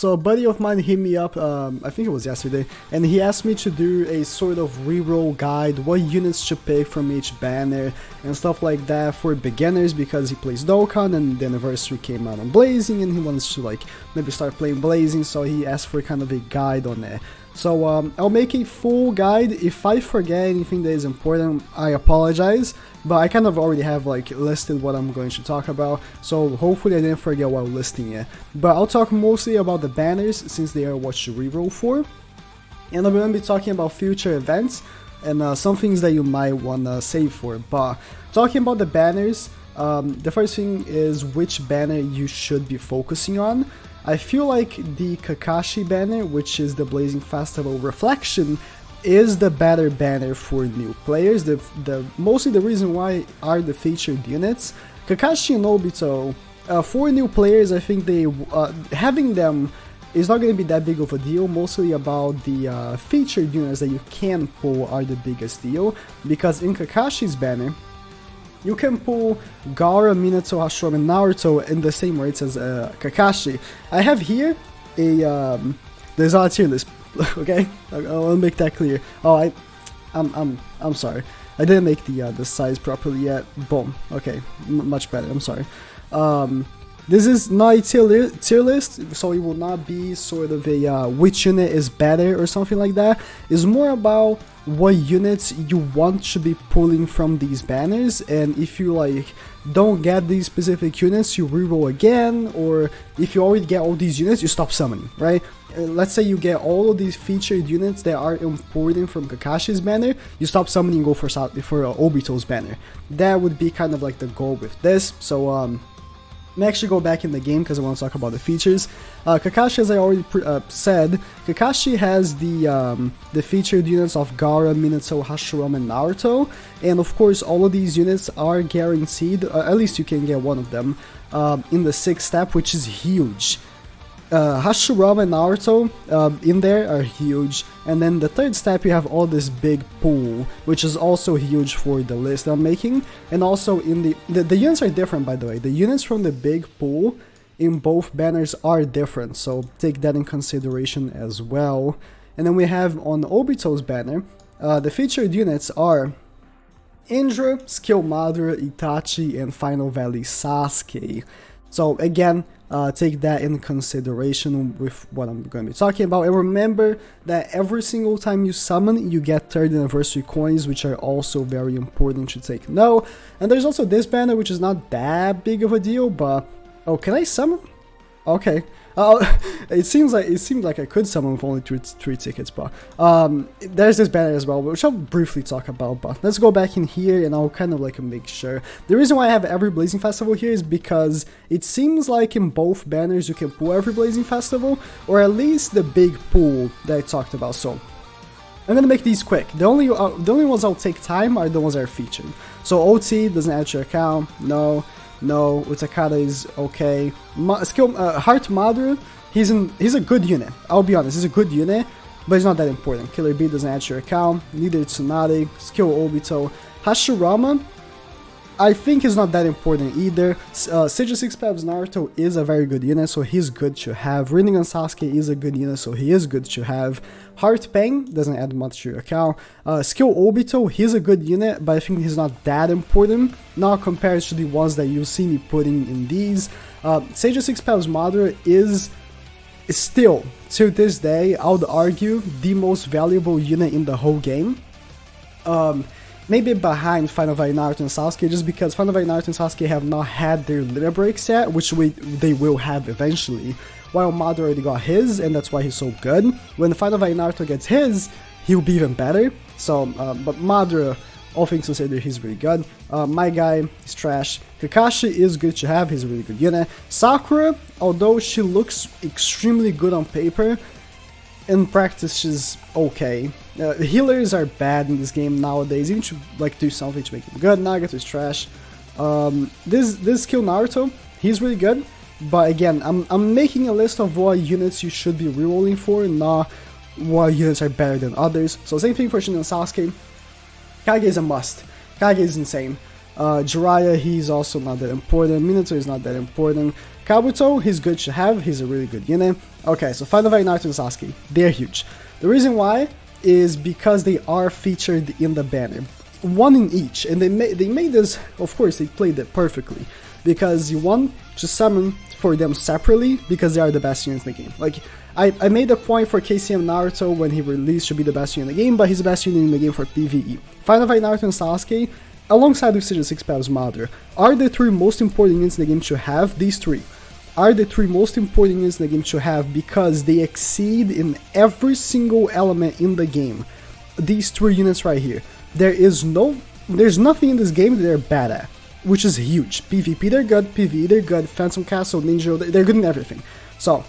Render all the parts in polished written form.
So a buddy of mine hit me up, I think it was yesterday, and he asked me to do a sort of reroll guide, what units to pick from each banner, and stuff like that for beginners, because he plays Dokkan and the anniversary came out on Blazing, and he wants to like maybe start playing Blazing, so he asked for kind of a guide on it. So I'll make a full guide. If I forget anything that is important, I apologize, but I kind of already have like listed what I'm going to talk about, so hopefully I didn't forget while listing it. But I'll talk mostly about the banners since they are what you reroll for, and I'm going to be talking about future events and some things that you might want to save for. But talking about the banners, the first thing is which banner you should be focusing on. I feel like the Kakashi banner, which is the Blazing Festival Reflection, is the better banner for new players. Mostly the reason why are the featured units. Kakashi and Obito, for new players, I think they having them is not going to be that big of a deal. Mostly about the featured units that you can pull are the biggest deal, because in Kakashi's banner, you can pull Gaara, Minato, Hashirama, and Naruto in the same rates as Kakashi. I have here a there's not a tier list, okay? I want to make that clear. Oh, I'm sorry, I didn't make the size properly yet. Boom. Okay, much better. I'm sorry. This is not a tier list, so it will not be sort of a which unit is better or something like that. It's more about what units you want to be pulling from these banners, and if you like don't get these specific units, you reroll again, or if you already get all these units, you stop summoning, right? Let's say you get all of these featured units that are important from Kakashi's banner, you stop summoning and go for Obito's banner. That would be kind of like the goal with this. So let me actually go back in the game because I want to talk about the features. Kakashi, as I already said, Kakashi has the featured units of Gaara, Minato, Hashirama, and Naruto, and of course all of these units are guaranteed, at least you can get one of them, in the 6th step, which is huge. Hashirama and Naruto in there are huge, and then the 3rd step you have all this big pool, which is also huge for the list I'm making. And also in the units are different, by the way. The units from the big pool in both banners are different, so take that in consideration as well. And then we have on Obito's banner, the featured units are Indra, Skill Madara, Itachi, and Final Valley Sasuke. So again, take that in consideration with what I'm going to be talking about. And remember that every single time you summon, you get 3rd anniversary coins, which are also very important to take note. And there's also this banner, which is not that big of a deal, but oh, can I summon? Okay. It seemed like I could summon with only three tickets, but there's this banner as well, which I'll briefly talk about. But let's go back in here and I'll kind of like make sure. The reason why I have every Blazing Festival here is because it seems like in both banners you can pull every Blazing Festival, or at least the big pool that I talked about. So I'm gonna make these quick. The only ones I'll take time are the ones that are featured. So OT doesn't add to your account. No, Utakata is okay. Heart Madara, he's a good unit. I'll be honest, he's a good unit, but he's not that important. Killer B doesn't add to your account. Neither Tsunade. Skill Obito. Hashirama, I think is not that important either. Sage of Six Paths Naruto is a very good unit, so he's good to have. Rinnegan Sasuke is a good unit, so he is good to have. Heart Pain doesn't add much to your account. Skill Obito, he's a good unit, but I think he's not that important, not compared to the ones that you see me putting in these. Sage of Six Paths Madara is still, to this day, I would argue, the most valuable unit in the whole game. Maybe behind Final Valley Naruto and Sasuke, just because Final Valley Naruto and Sasuke have not had their limit breaks yet, which they will have eventually, while Madara already got his, and that's why he's so good. When Final Valley Naruto gets his, he'll be even better. So, but Madara, all things considered, he's really good. My guy is trash. Kakashi is good to have, he's a really good unit. Sakura, although she looks extremely good on paper, in practice she's okay. Healers are bad in this game nowadays. You need to like do something to make them good. Nagato is trash. This skill Naruto, he's really good. But again, I'm making a list of what units you should be rerolling for, not what units are better than others. So same thing for Shin and Sasuke. Kage is a must. Kage is insane. Jiraiya, he's also not that important. Minato is not that important. Kabuto, he's good to have, he's a really good unit. Okay, so Final Fight Naruto and Sasuke, they're huge. The reason why is because they are featured in the banner. One in each, and they made this, of course, they played it perfectly. Because you want to summon for them separately, because they are the best units in the game. Like, I made a point for KCM Naruto when he released to be the best unit in the game, but he's the best unit in the game for PvE. Final Fight Naruto and Sasuke, alongside with Sigil 6 Pav's Mother, are the three most important units in the game to have. These three are the three most important units in the game to have because they exceed in every single element in the game. These three units right here. There's nothing in this game that they're bad at, which is huge. PvP they're good, PvE they're good, Phantom Castle, Ninja, they're good in everything. So,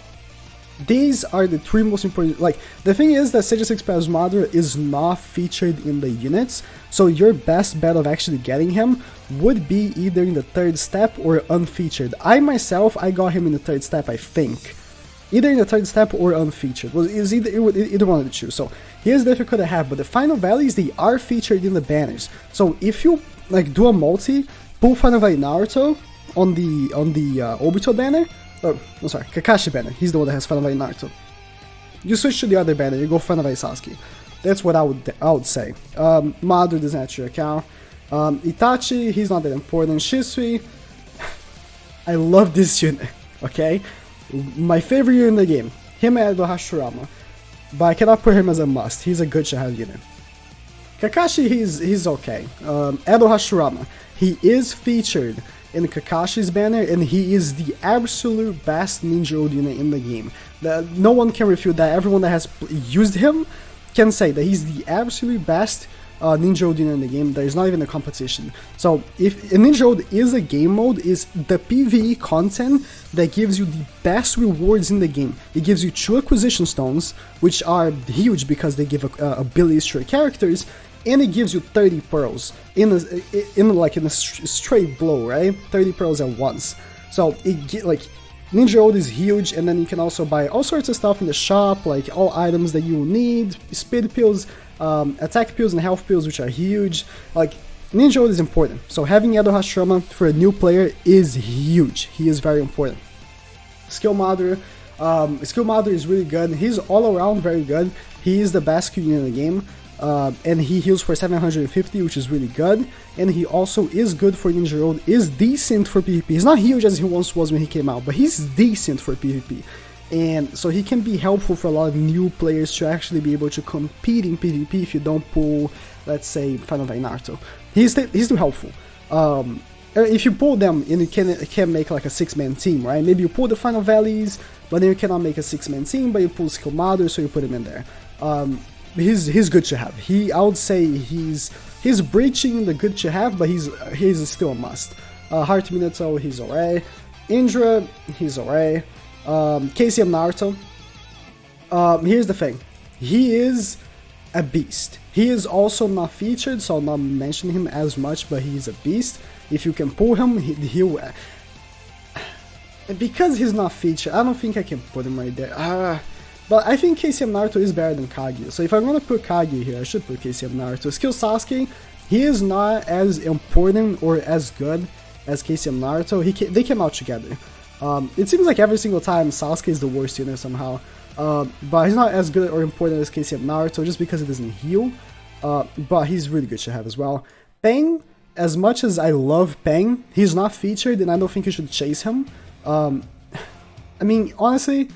these are the three most important, like, the thing is that Sigil 6 Pav's Mother is not featured in the units, so your best bet of actually getting him would be either in the third step or unfeatured. I got him in the third step, I think. Either in the third step or unfeatured. Well, it's either one of the two. So here's the difficult I have, but the final values, they are featured in the banners. So if you like do a multi, pull Final Fight Naruto on the Obito banner. Oh, I'm sorry, Kakashi banner. He's the one that has Final Fight Naruto. You switch to the other banner, you go Final Fight Sasuke. That's what I would say. Madara doesn't have your account. Itachi, he's not that important. Shisui, I love this unit. Okay, my favorite unit in the game. Him and Edo Hashirama, but I cannot put him as a must. He's a good to have unit. Kakashi, he's okay. Edo Hashirama, he is featured in Kakashi's banner, and he is the absolute best ninja unit in the game. No one can refute that. Everyone that has used him can say that he's the absolute best ninja unit in the game. There's not even a competition. So if a ninja is a game mode, is the PvE content that gives you the best rewards in the game. It gives you 2 acquisition stones, which are huge because they give abilities to your characters, and it gives you 30 pearls in a straight blow, right? 30 pearls at once. So Ninja Ode is huge, and then you can also buy all sorts of stuff in the shop, like all items that you need, speed pills, attack pills, and health pills, which are huge. Like, Ninja Ode is important, so having Edo Hashirama for a new player is huge. He is very important. Skill Madara is really good. He's all around very good. He is the best Q unit in the game. And he heals for 750, which is really good, and he also is good for Ninja Road, is decent for PvP. He's not huge as he once was when he came out, but he's decent for PvP, and so he can be helpful for a lot of new players to actually be able to compete in PvP if you don't pull, let's say, Final Fight Naruto. He's still helpful. If you pull them, and you can make like a 6-man team, right? Maybe you pull the Final Valleys, but then you cannot make a 6-man team, but you pull Skill Mother, so you put him in there. He's good to have. I would say he's breaching the good to have, but he's still a must. Heart Minato, he's alright. Indra, he's alright. KCM Naruto. Here's the thing. He is a beast. He is also not featured, so I'll not mention him as much, but he's a beast. If you can pull him, he'll... Because he's not featured, I don't think I can put him right there. But I think KCM Naruto is better than Kaguya, so if I'm gonna put Kaguya here, I should put KCM Naruto. Skill Sasuke, he is not as important or as good as KCM Naruto. They came out together. It seems like every single time Sasuke is the worst unit somehow, but he's not as good or important as KCM Naruto just because he doesn't heal, but he's really good to have as well. Pain, as much as I love Pain, he's not featured and I don't think you should chase him. I mean, honestly,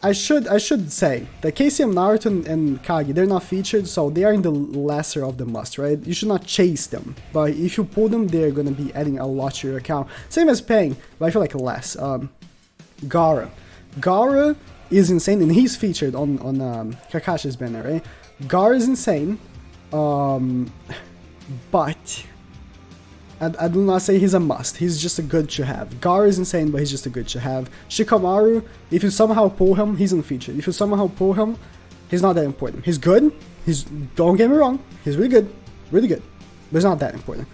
I should say that KCM Naruto and Kage, they're not featured, so they are in the lesser of the must, right? You should not chase them, but if you pull them, they're gonna be adding a lot to your account. Same as Pain, but I feel like less. Gaara. Gaara is insane, and he's featured on Kakashi's banner, right? Gaara is insane, but I do not say he's a must. He's just a good to have. Gaara is insane, but he's just a good to have. Shikamaru, if you somehow pull him, he's unfeatured. If you somehow pull him, he's not that important. He's good. Don't get me wrong. He's really good, but he's not that important.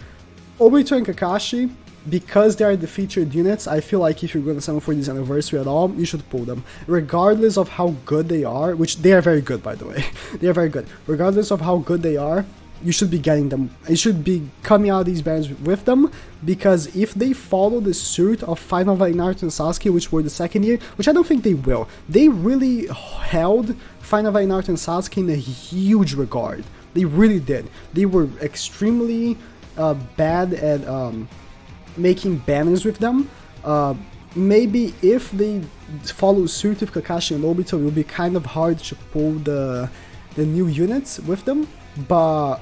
Obito and Kakashi, because they are the featured units, I feel like if you're going to summon for this anniversary at all, you should pull them, regardless of how good they are. Which they are very good, by the way. They are very good. Regardless of how good they are, you should be getting them. It should be coming out of these banners with them, because if they follow the suit of Final Fight Naruto and Sasuke, which were the second year, which I don't think they will, they really held Final Fight Naruto and Sasuke in a huge regard. They really did. They were extremely bad at making banners with them. Maybe if they follow suit with Kakashi and Obito, it will be kind of hard to pull the new units with them, but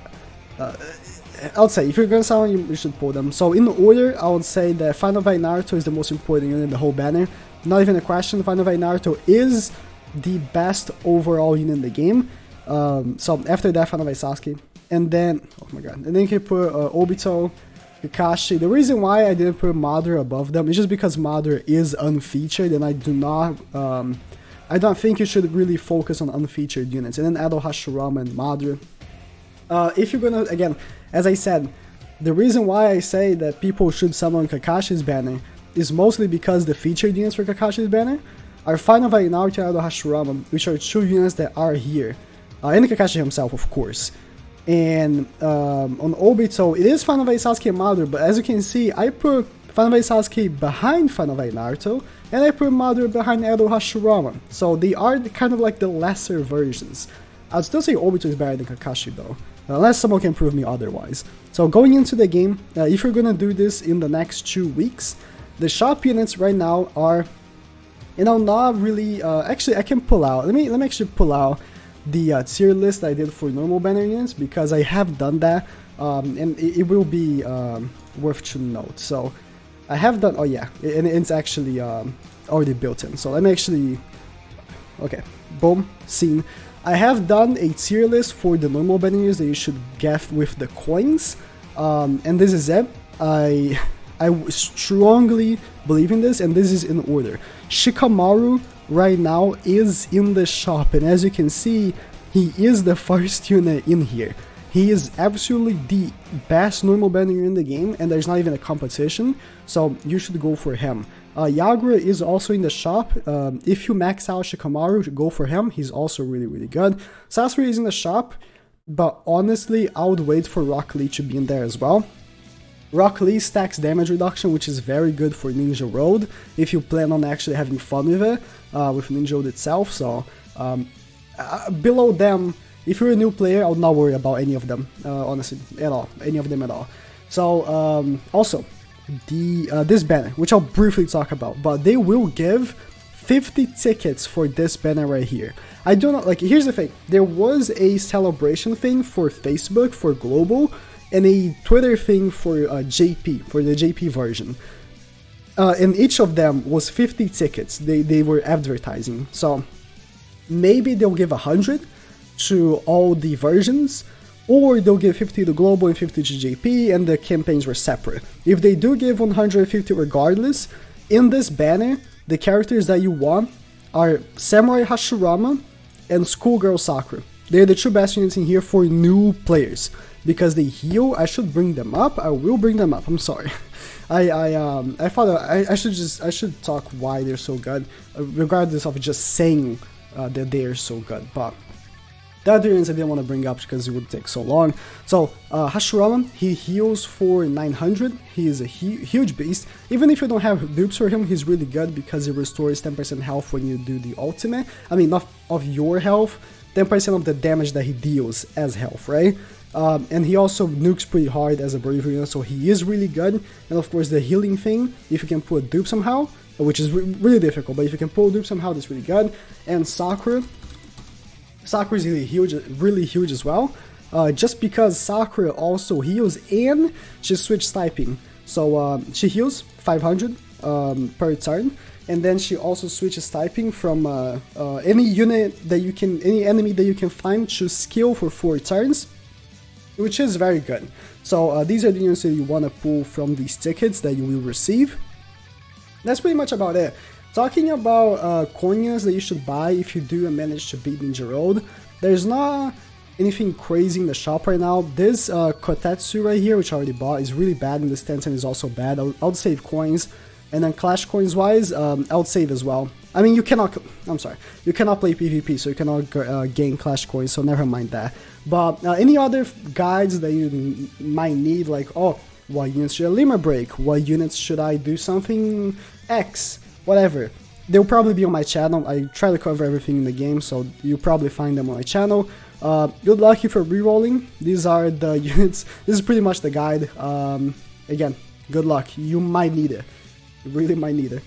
I would say if you're gonna sell them, you should pull them. So in order, I would say that Final Fight Naruto is the most important unit in the whole banner. Not even a question. Final Fight Naruto is the best overall unit in the game. So after that, Final Fight Sasuke, and then oh my god, and then you can put Obito, Kakashi. The reason why I didn't put Madara above them is just because Madara is unfeatured, and I don't think you should really focus on unfeatured units. And then Edo, Hashirama, and Madara. If you're gonna, again, as I said, the reason why I say that people should summon Kakashi's banner is mostly because the featured units for Kakashi's banner are Final Fight Naruto and Edo, Hashirama, which are two units that are here. And Kakashi himself, of course. And on Obito, it is Final Fight Sasuke and Madara, but as you can see, I put Final Fight Sasuke behind Final Fight Naruto, and I put Madara behind Edo, Hashirama. So they are kind of like the lesser versions. I'd still say Obito is better than Kakashi though, unless someone can prove me otherwise. So going into the game, if you're gonna do this in the next 2 weeks, the shop units right now are, not really, actually I can pull out, let me actually pull out the tier list I did for normal banner units, because I have done that, and it will be worth to note. So I have done, oh yeah, and it's actually already built in. So let me actually, okay, boom, scene. I have done a tier list for the normal banner units that you should get with the coins, and this is it. I strongly believe in this, and this is in order. Shikamaru right now is in the shop, and as you can see, he is the first unit in here. He is absolutely the best normal banner in the game, and there's not even a competition, so you should go for him. Yagura is also in the shop. If you max out Shikamaru, go for him. He's also really good. Sasori is in the shop, but honestly, I would wait for Rock Lee to be in there as well. Rock Lee stacks damage reduction, which is very good for Ninja Road if you plan on actually having fun with it, with Ninja Road itself. So below them, if you're a new player, I would not worry about any of them, honestly, at all, any of them at all. So also this banner, which I'll briefly talk about, but they will give 50 tickets for this banner right here. I do not like. Here's the thing: there was a celebration thing for Facebook for global, and a Twitter thing for JP, for the JP version. And each of them was 50 tickets they were advertising. So maybe they'll give 100 to all the versions, or they'll give 50 to global and 50 to JP, and the campaigns were separate. If they do give 150 regardless, in this banner, the characters that you want are Samurai Hashirama and Schoolgirl Sakura. They're the two best units in here for new players, because they heal. I should bring them up. I will bring them up. I'm sorry. I thought I should talk why they're so good, regardless of just saying that they are so good. But the other units I didn't want to bring up because it would take so long. So Hashirama, he heals for 900. He is a huge beast. Even if you don't have dupes for him, he's really good because he restores 10% health when you do the ultimate. I mean, not of your health, 10% of the damage that he deals as health, right? And he also nukes pretty hard as a bravery unit, so he is really good. And of course the healing thing, if you can pull a dupe somehow, which is really difficult, but if you can pull a dupe somehow, that's really good. And Sakura is really huge as well, just because Sakura also heals and she switched typing. So she heals 500 per turn, and then she also switches typing from any unit that you can, any enemy that you can find to skill for 4 turns, which is very good. So these are the units that you want to pull from these tickets that you will receive. That's pretty much about it. Talking about coin units that you should buy if you do manage to beat Ninja Road, there's not anything crazy in the shop right now. This Kotetsu right here, which I already bought, is really bad, and this Tencent is also bad. I would save coins. And then Clash Coins wise, I would save as well. I mean, you cannot play PvP, so you cannot gain Clash Coins, so never mind that. But any other guides that you might need, like, oh, what units should I limit break? What units should I do something X? Whatever. They'll probably be on my channel. I try to cover everything in the game, so you'll probably find them on my channel. Good luck if you're rerolling. These are the units. This is pretty much the guide. Again, good luck. You might need it. You really might need it.